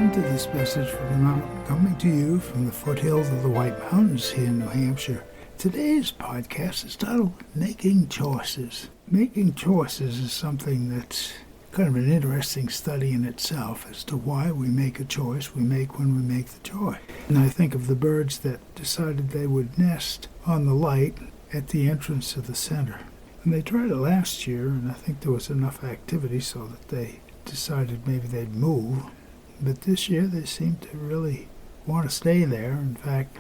Welcome to this message from the mountain, coming to you from the foothills of the White Mountains here in New Hampshire. Today's podcast is titled Making Choices. Making choices is something that's kind of an interesting study in itself as to why we make a choice we make when we make the choice. And I think of the birds that decided they would nest on the light at the entrance of the center. And they tried it last year, and I think there was enough activity so that they decided maybe they'd move. But this year they seem to really want to stay there. In fact,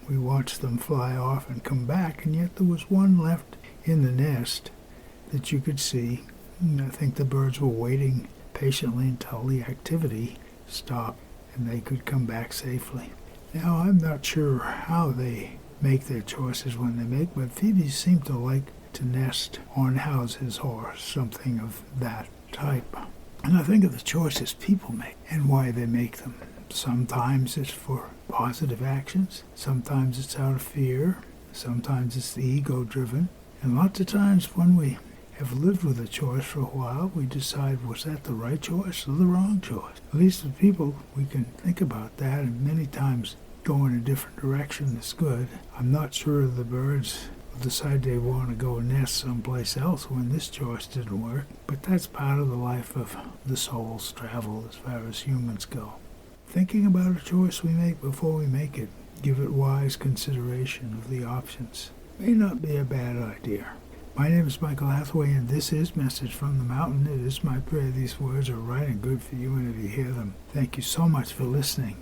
we watched them fly off and come back, and yet there was one left in the nest that you could see. And I think the birds were waiting patiently until the activity stopped and they could come back safely. Now, I'm not sure how they make their choices when they make, but phoebes seem to like to nest on houses or something of that type. And I think of the choices people make and why they make them. Sometimes it's for positive actions. Sometimes it's out of fear. Sometimes it's the ego-driven. And lots of times when we have lived with a choice for a while, we decide, was that the right choice or the wrong choice? At least with people, we can think about that, and many times go in a different direction is good. I'm not sure the birds decide they want to go nest someplace else when this choice didn't work, but that's part of the life of the soul's travel as far as humans go. Thinking about a choice we make before we make it, give it wise consideration of the options, may not be a bad idea. My name is Michael Hathaway, and this is Message from the Mountain. It is my prayer these words are right and good for you, and if you hear them, thank you so much for listening.